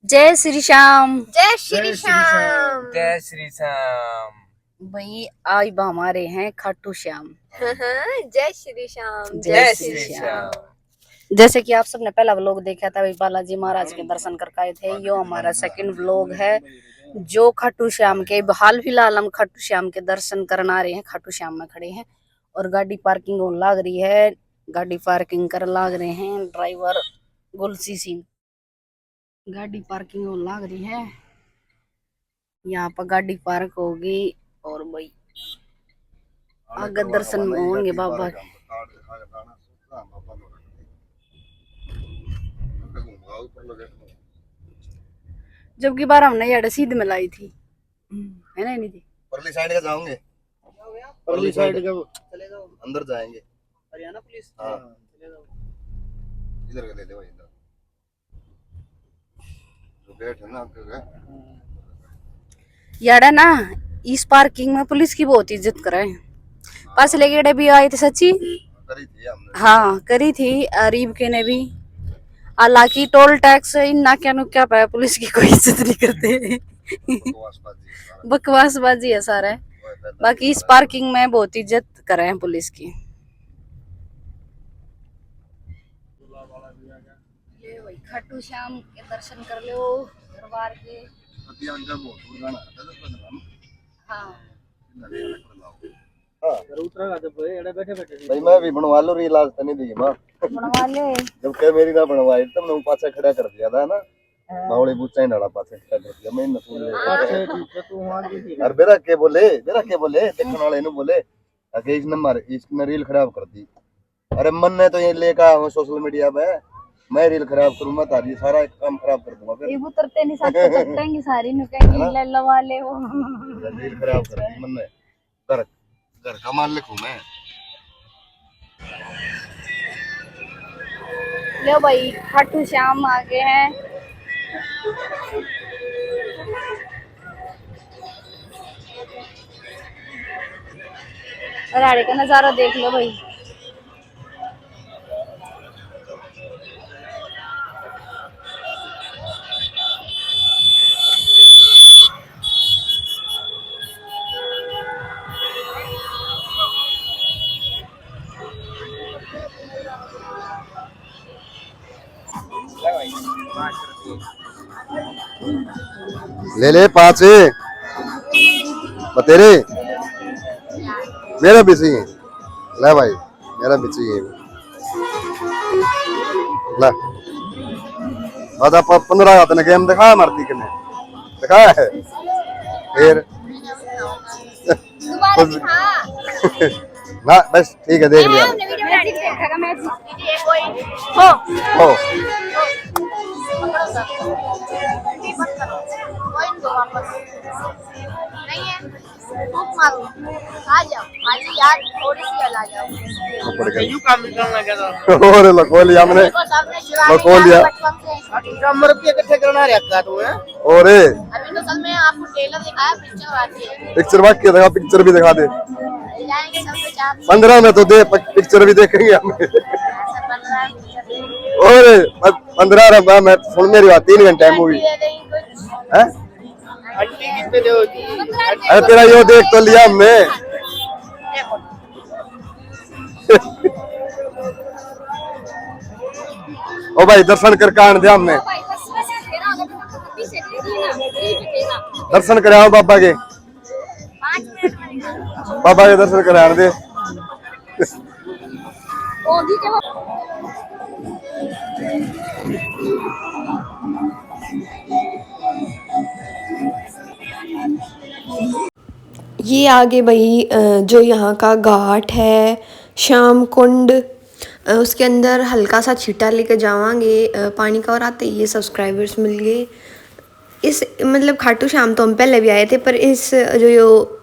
जय श्री श्याम। जय श्री श्याम। जय श्री श्याम। भाई आज हमारे हैं खाटू श्याम। जय श्री श्याम। जय श्री श्याम। जैसे कि आप सबने पहला व्लॉग देखा था, वही बालाजी महाराज के दर्शन करके आए थे। यो हमारा सेकंड व्लॉग है जो खाटू श्याम के हाल फिलहाल हम खाटू श्याम के दर्शन करने आ रहे हैं। खाटू श्याम में खड़े हैं और गाड़ी पार्किंग होने लग रही है। गाड़ी पार्किंग कर लाग रहे हैं ड्राइवर गुलसी सिंह। गाड़ी पार्किंग होने लग रही है, यहाँ पर गाड़ी पार्क होगी और भाई आगे दर्शन होंगे बाबा के। जबकि बार हमने ये रसीद में लाई थी, है ना? नहीं थी। परली साइड का जाओगे, परली साइड का अंदर जाएंगे। हरियाणा पुलिस। हाँ इधर का ले ले भाई, इधर जो गेट है ना आपका यार है ना, इस पार्किंग में पुलिस की बहुत इज्जत करे। पास लेके भी आए थे सच्ची, करी थी हमने। हाँ करी थी अरीब के ने भी। हालांकि टोल टैक्स इन नाक्या नुक्या पे पुलिस की कोई इज्जत नहीं करते। बकवासबाजी है सारा। बाकी इस पार्किंग में बहुत इज्जत करे हैं पुलिस की। खाटू श्याम के दर्शन कर लो दरबार के। भाई मैं भी बनवा लो रील, आज तनी दी मां बनवा ले। जब के मेरी ना बनवाई तब मैं पाछे खड़ा कर दिया था ना, बावली बूचा ही डाला पाछे खड़ा कर दिया। मैं न सुन ले और बेरा के बोले देखने वाले ने बोले आगे इसने रील खराब कर दी। अरे मन ने तो ये लेकर आया हूं सोशल मीडिया पे, मैं रील खराब करूं मत, आज सारा काम खराब कर दूंगा। फिर उतरते नहीं साथ चट्टेंगी सारी नु कहेंगी ले लवा ले वो रील खराब कर दी मन ने। घर घर का माल लिखूं मैं। लो भाई खाटू श्याम आ गए हैं। राड़े का नजारा देख लो भाई। ले ले 5 तेरे मेरा भी चाहिए। ले भाई मेरा भी चाहिए। ले बाद आप 15 हाथ ने गेम दिखाया मारती के ने दिखाया है फिर ना बस ठीक है देख लिया। हो और लखो लिया हमने, लखो लिया इकट्ठे करना रहता तू है। और अभी तो कल मैं आपको ट्रेलर दिखाया, पिक्चर बाकी दिखा, पिक्चर भी दिखा दे। 15 में तो दे, पिक्चर भी देखेंगे हम। और 15 रहा मैं सुन मेरी बात, 3 घंटे मूवी है। अरे तेरा यो देख तो लिया हमने। ओ भाई दर्शन करके आने दे हमने, दर्शन कराओ बाबा के, बाबा के दर्शन कराने दे। ये आगे भाई जो यहाँ का घाट है श्याम कुंड, उसके अंदर हल्का सा छीटा लेके जावांगे पानी का। और आते ये सब्सक्राइबर्स मिल गए। इस मतलब खाटू श्याम तो हम पहले भी आए थे, पर इस जो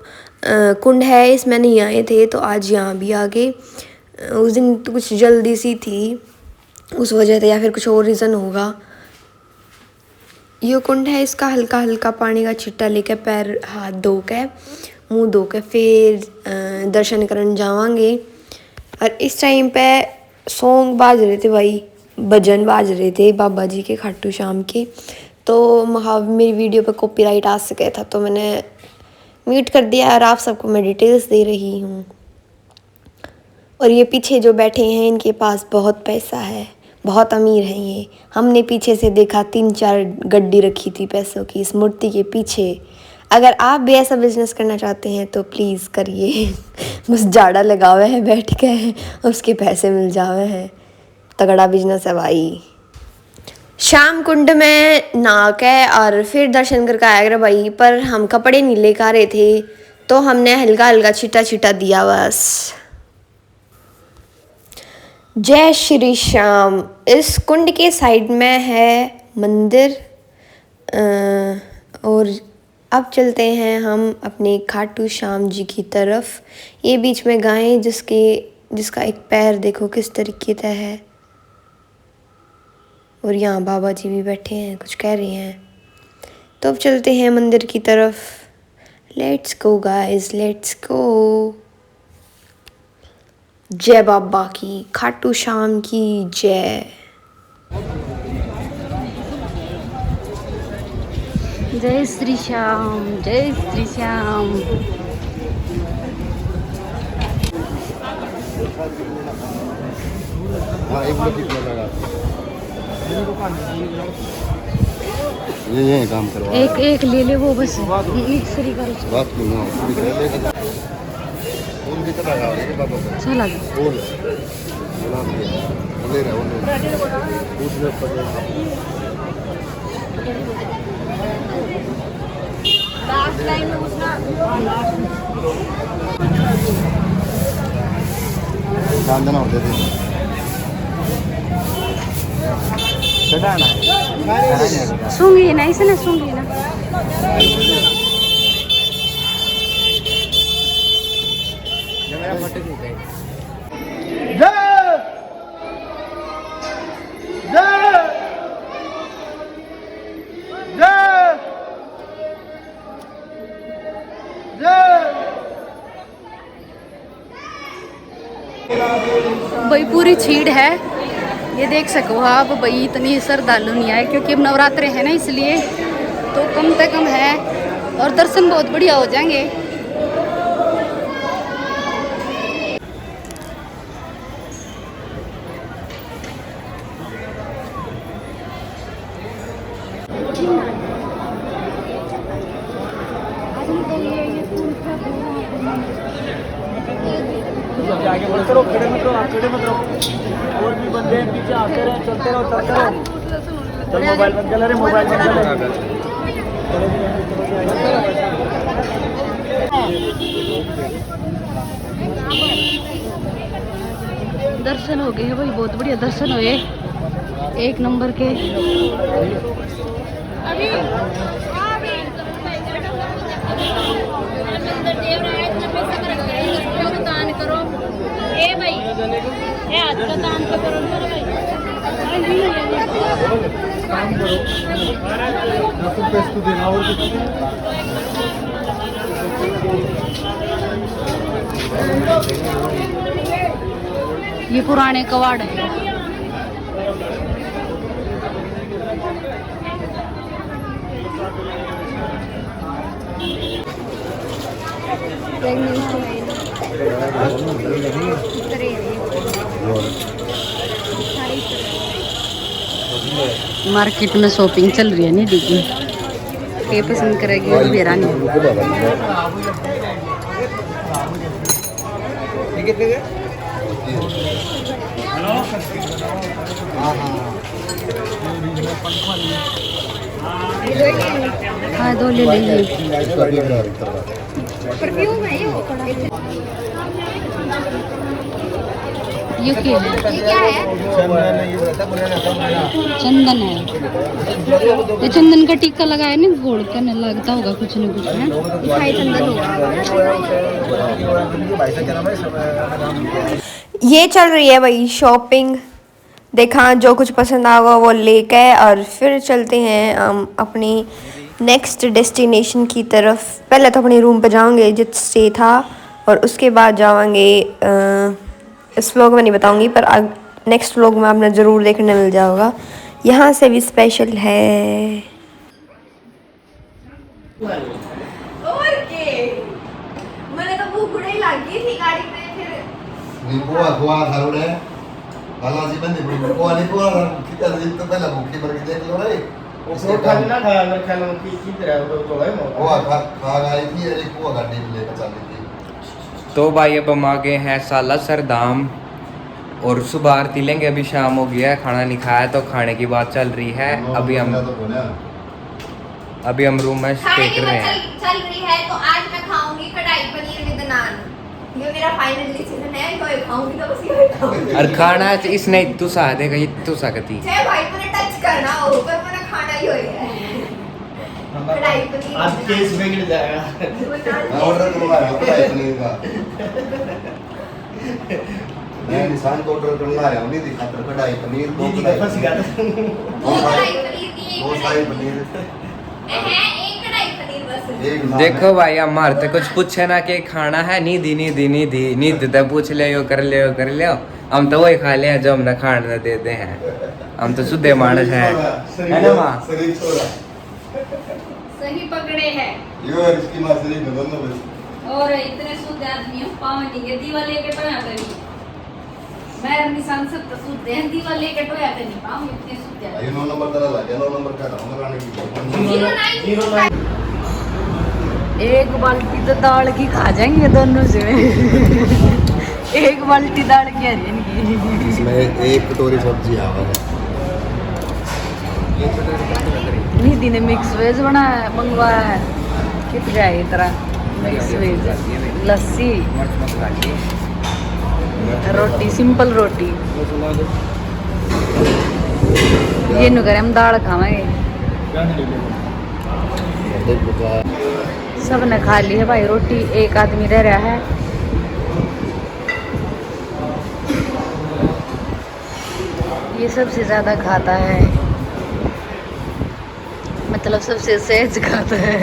कुंड है इसमें नहीं आए थे, तो आज यहाँ भी आ गए। उस दिन तो कुछ जल्दी सी थी उस वजह से, या फिर कुछ और रीज़न होगा। ये कुंड है, इसका हल्का हल्का पानी का छिट्टा लेके पैर हाथ धो के मुँह धो के फिर दर्शन करने जावांगे। और इस टाइम पे सॉन्ग बाज रहे थे भाई, भजन बाज रहे थे बाबा जी के, खाटू श्याम के। तो मेरी वीडियो पे कॉपीराइट आ सके था, तो मैंने म्यूट कर दिया और आप सबको मैं डिटेल्स दे रही हूँ। और ये पीछे जो बैठे हैं इनके पास बहुत पैसा है, बहुत अमीर हैं ये। हमने पीछे से देखा 3-4 गड्डी रखी थी पैसों की इस मूर्ति के पीछे। अगर आप भी ऐसा बिजनेस करना चाहते हैं तो प्लीज़ करिए। बस जाड़ा लगावे है बैठ के, उसके पैसे मिल जावे हैं। तगड़ा बिजनेस है भाई। श्याम कुंड में नहा के और फिर दर्शन करके आया भाई, पर हम कपड़े नहीं लेकर आ रहे थे तो हमने हल्का हल्का छिटा छिटा दिया बस। जय श्री श्याम। इस कुंड के साइड में है मंदिर। और अब चलते हैं हम अपने खाटू श्याम जी की तरफ। ये बीच में गाय जिसका एक पैर देखो किस तरीके का है। और यहाँ बाबा जी भी बैठे हैं, कुछ कह रहे हैं। तो अब चलते हैं मंदिर की तरफ। Let's go guys, let's go. जय बाबा की, खाटू श्याम की जय। जय श्री श्याम, जय श्री श्याम। हाँ, ये काम करवा एक ले ले वो बस मिक्सरी कर बात को ना फूल भी चला रहा है बाबा को चला फूल बना दिया ले रहा हूं पूछने पर लास्ट लाइन में घुसना। ध्यान देना होते थे सूंगी ना, इसे ना सूंगी ना। भाई पूरी छीड़ है, ये देख सको आप। भाई इतनी श्रद्धालु नहीं आए क्योंकि अब नवरात्रे हैं ना, इसलिए तो कम से कम है और दर्शन बहुत बढ़िया हो जाएंगे। आगे बढ़ते रहो, खड़े मत रहो, आप खड़े मत रहो। और भी बंदे हैं पीछे, आते रहे, चलते रहो, चलते रहो। चल मोबाइल बंद कर ले, मोबाइल बंद कर ले। दर्शन हो गए हैं भाई, बहुत बढ़िया दर्शन हुए, एक नंबर के। दान करो ए भाई, ए हाथ का दान तो करो भाई। ये पुराने कवाड़ है। मार्केट में शॉपिंग चल रही है नहीं दीदी, ये पसंद करेगी वो बेरा नहीं। हाँ दो ले लीजिए। परफ्यूम है ये क्या है? चंदन है। ये चंदन का टीका लगाया नहीं, घोड़ का नहीं लगता होगा कुछ न कुछ है। चंदन होगा। ये चल रही है भाई शॉपिंग। देखा जो कुछ पसंद आएगा वो लेके और फिर चलते हैं हम अपनी नेक्स्ट डेस्टिनेशन की तरफ। पहले तो अपने रूम पे जाएंगे जित स्टे था, और उसके बाद जाएंगे इस व्लॉग में नहीं बताऊंगी, पर नेक्स्ट व्लॉग में आपने ज़रूर देखने मिल जाएगा। यहाँ से भी स्पेशल है और के मैंने तो भूख उड़े लगी थी गाड़ी में फिर नहीं बुआ खारोड़े बालाजी बंदे बुआ नहीं बुआ कितना दिन तो पहले भूखी मर के देख लो रे वो खाना ना खाया मेरे ख्याल में की तरह तो है बुआ खा गई थी अरे बुआ गाड़ी में लेकर चल रही थी। तो भाई अब हम आ गए हैं सालासर धाम और सुबह आरती लेंगे। अभी शाम हो गया है, खाना नहीं खाया तो खाने की बात चल रही है। अभी हम रूम में खाने स्टे की कर रहे बात हैं। चल रही है तो आज मैं खाऊंगी कढ़ाई पनीर विद नान। ये मेरा फाइनल डिसीजन है, यो खाऊंगी तो बस ये खाऊंगी। और खाना इसने तू सा देगा ये तू सकती चाहे भाई मैंने टच करना हो पर मैंने खाना ही होई है। कढ़ाई पनीर आज केस बिगड़ जाएगा। ऑर्डर करवाया कढ़ाई पनीर का मैं इंसान को ऑर्डर करना आया नहीं दिखा तो कढ़ाई पनीर दो दीदी का फंस गया था। दो कढ़ाई पनीर की दो शाही पनीर एक कढ़ाई पनीर बस। एक नान देखो भाई हमारे तो कुछ पूछे ना कि खाना है नींद तो पूछ ले कर ले हम तो वही खा ले जो हमने खाना देते हैं। हम तो शुद्ध मानस है ना माँ। शरीर छोड़ा सही पकड़े हैं यो और इसकी मां शरीर में दोनों बस और इतने शुद्ध आदमी हो पावन के दीवाले के टोया करी मैं अपनी सांसद तो शुद्ध है दीवाले के टोया करी पाऊं इतने शुद्ध है। ये 9 नंबर तरह लगे 9 नंबर का हम कराने की 09 एक बाल्टी तो दाल की खा जाएंगे दोनों से एक बाल्टी दाल की हरियन की। इसमें एक कटोरी सब्जी आवा है। निधि ने मिक्स वेज बनाया मंगवाया है कित जाए तरह मिक्स वेज लस्सी रोटी सिंपल रोटी ये नु करे हम दाल खावेंगे। सब ने खा ली है भाई रोटी एक आदमी रह रहा है। ये सबसे ज्यादा खाता है मतलब सबसे सहज खाता है।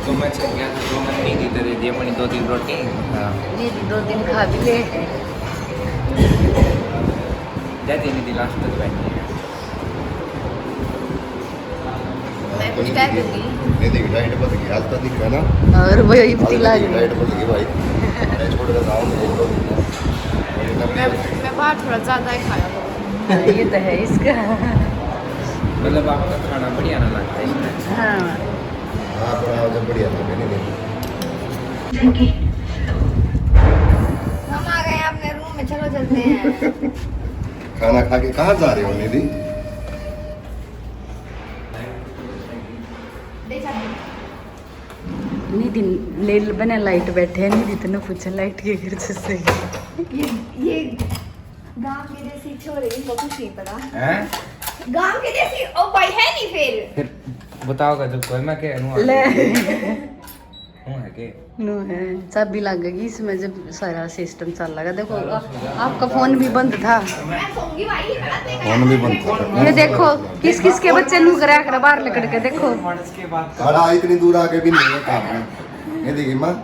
तो मैं चल गया तो मैं नहीं दी दे दी अपनी 2-3 रोटी। हाँ ये 2 दिन खा भी ले जाती नहीं थी लास्ट तक बैठी मैं कुछ कह दूंगी ये देख डाइट बदल गई आज तक दिख रहा ना और वही इतनी लाग रही डाइट बदल गई भाई मैं छोड़ का गांव में एक मैं बाहर थोड़ा ज्यादा ही खाया हूं। है। ये तो है इसका। मतलब आपका खाना बढ़िया ना लगता है इसमें। हाँ हां पर आओ जब बढ़िया था नहीं नहीं हम आ गए अपने रूम में चलो चलते हैं। खाना खा के कहां जा रहे हो निधि? निधि ले बने लाइट बैठे हैं निधि तो न पूछा लाइट के गिर से ये गांव के जैसी छोरे इनको कुछ नहीं पता। हैं गांव के जैसी ओ भाई है नहीं फिर बताओगा जो कोई मैं कह रहा ले हूं है के नो है चाबी लगेगी इसमें जब सारा सिस्टम चल लगा। देखो आपका फोन भी बंद था मैं सोऊंगी भाई रात में। फोन भी बंद था। ये देखो किस किस के बच्चे नू करा कर बाहर लकड़ के देखो खड़ा इतनी दूर आके भी नहीं है काम है। ये देखिए मां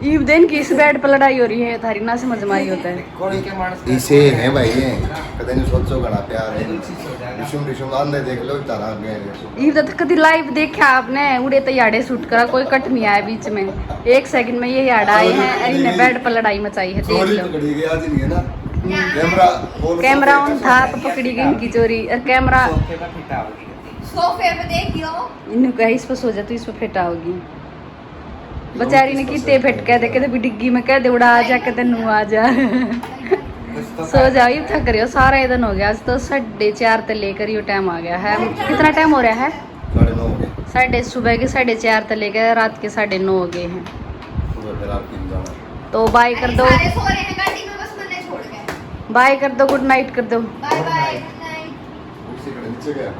ईव दिन की इस बेड पर लड़ाई हो रही है थारी ना समझ में आई होता है। कोई के मानस इसे है भाई ये कदे नहीं सोचो घड़ा प्यार है रिशुम आंधे देख लो तारा गए ईव तो कभी लाइव देखा आपने उड़े तो याड़े शूट करा कोई कट नहीं आया बीच में 1 सेकंड में ये याड़ आए हैं और इन्हें बेड पर लड़ाई मचाई है देख चोरी लो। पकड़ी गई आज नहीं है ना कैमरा कैमरा ऑन था तो पकड़ी गई इनकी चोरी और कैमरा सोफे का फिटा होगी सोफे पे देखियो इन्हें कहा इस पर सो जा तो इस पर फेटा होगी। बेचारी ने कितने फेट कह दे कहते भी डिग्गी में कह दे उड़ा आ जा कहते नू आ जा सो जाओ ये थक रही हो सारा दिन हो गया आज तो 4:30 से लेकर ये टाइम आ गया है। कितना टाइम हो रहा है 9:30 सुबह के 4:30 से लेकर रात के 9:30 हो गए हैं। सुबह फिर आपकी जाना तो बाय कर दो सारे सो रहे हैं गाड़ी में बस मैंने छोड़ के। बाय कर दो गुड नाइट कर दो। Bye bye good night. उसी के नीचे गया